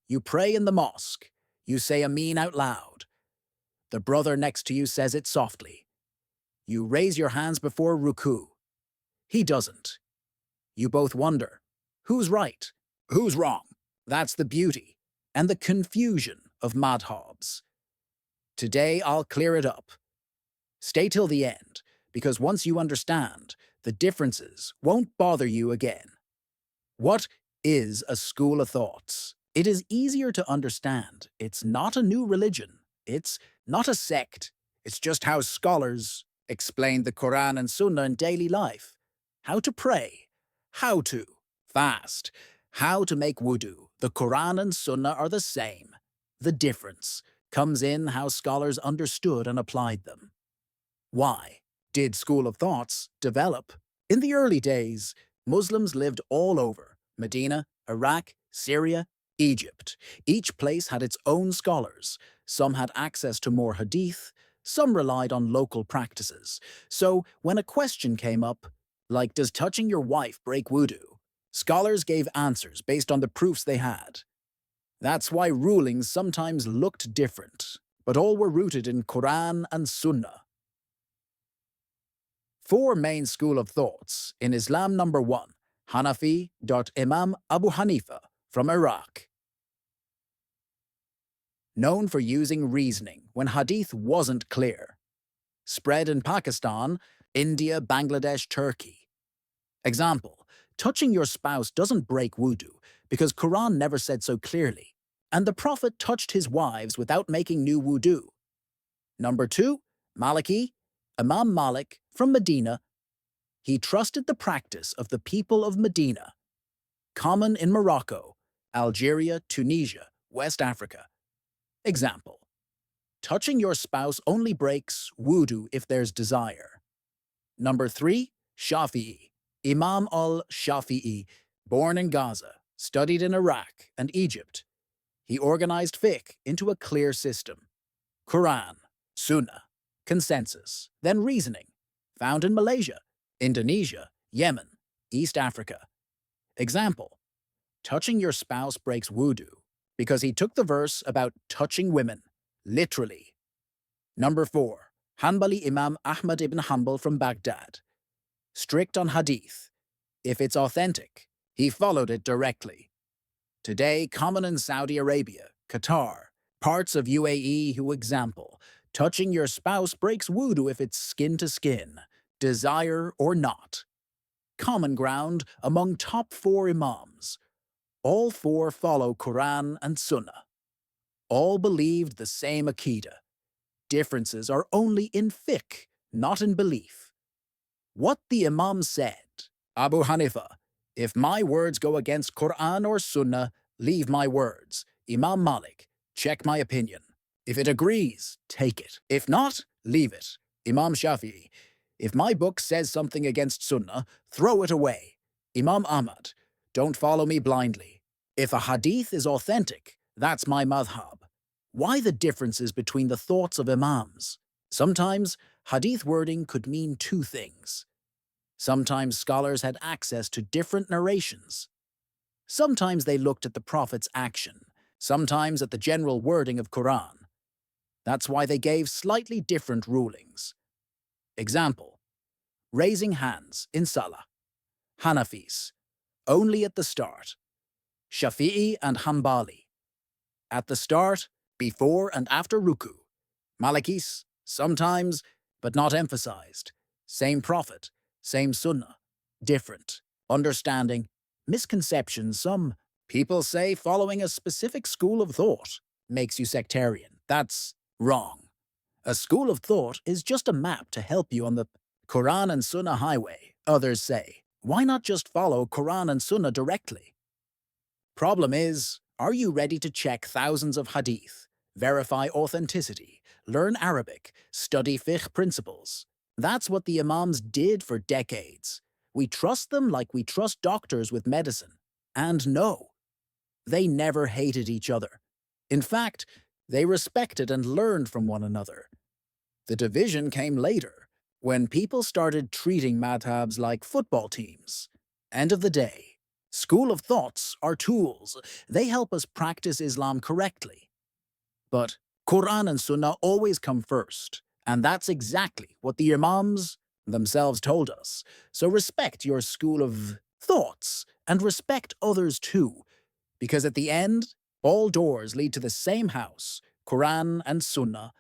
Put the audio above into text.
You pray in the mosque. You say Ameen out loud. The brother next to you says it softly. You raise your hands before ruku. He doesn't. You both wonder, who's right? Who's wrong? That's the beauty and the confusion of madhabs. Today I'll clear it up. Stay till the end, because once you understand, the differences won't bother you again. What is a school of thoughts? It is easier to understand. It's not a new religion. It's not a sect. It's just how scholars explain the Qur'an and Sunnah in daily life. How to pray. How to fast. How to make wudu. The Qur'an and Sunnah are the same. The difference comes in how scholars understood and applied them. Why did school of thoughts develop? In the early days, Muslims lived all over Medina, Iraq, Syria, Egypt. Each place had its own scholars. Some had access to more hadith, some relied on local practices. So when a question came up, like does touching your wife break wudu, scholars gave answers based on the proofs they had. That's why rulings sometimes looked different, but all were rooted in Qur'an and Sunnah. Four main school of thoughts in Islam. Number 1, Hanafi. Imam Abu Hanifa from Iraq. Known for using reasoning when hadith wasn't clear. Spread in Pakistan, India, Bangladesh, Turkey. Example, touching your spouse doesn't break wudu because Quran never said so clearly, and the Prophet touched his wives without making new wudu. Number 2, Maliki. Imam Malik from Medina. He trusted the practice of the people of Medina. Common in Morocco, Algeria, Tunisia, West Africa. Example, touching your spouse only breaks wudu if there's desire. Number 3, Shafi'i. Imam al-Shafi'i, born in Gaza, studied in Iraq and Egypt. He organized fiqh into a clear system. Quran, Sunnah, consensus, then reasoning, found in Malaysia, Indonesia, Yemen, East Africa. Example, touching your spouse breaks wudu because he took the verse about touching women, literally. Number 4, Hanbali Imam Ahmad ibn Hanbal from Baghdad. Strict on hadith. If it's authentic, he followed it directly. Today, common in Saudi Arabia, Qatar, parts of UAE. Who example, touching your spouse breaks wudu if it's skin to skin, desire or not. Common ground among top 4 imams. All 4 follow Quran and Sunnah. All believed the same Aqidah. Differences are only in fiqh, not in belief. What the Imam said. Abu Hanifa, if my words go against Qur'an or Sunnah, leave my words. Imam Malik, check my opinion. If it agrees, take it. If not, leave it. Imam Shafi, if my book says something against Sunnah, throw it away. Imam Ahmad, don't follow me blindly. If a hadith is authentic, that's my madhhab. Why the differences between the thoughts of imams? Sometimes, hadith wording could mean 2 things. Sometimes scholars had access to different narrations. Sometimes they looked at the Prophet's action, sometimes at the general wording of Quran. That's why they gave slightly different rulings. Example, raising hands in Salah. Hanafis, only at the start. Shafi'i and Hanbali, at the start, before and after ruku. Malikis, sometimes, but not emphasized. Same Prophet, same Sunnah, different. Understanding, misconceptions. Some people say following a specific school of thought makes you sectarian. That's wrong. A school of thought is just a map to help you on the Quran and Sunnah highway. Others say, why not just follow Quran and Sunnah directly? Problem is, are you ready to check thousands of hadith, verify authenticity, learn Arabic, study fiqh principles? That's what the imams did for decades. We trust them like we trust doctors with medicine. And no, they never hated each other. In fact, they respected and learned from one another. The division came later, when people started treating madhabs like football teams. End of the day, School of thoughts are tools. They help us practice Islam correctly. But Qur'an and Sunnah always come first, and that's exactly what the Imams themselves told us. So respect your school of thoughts and respect others too, because at the end, all doors lead to the same house, Qur'an and Sunnah,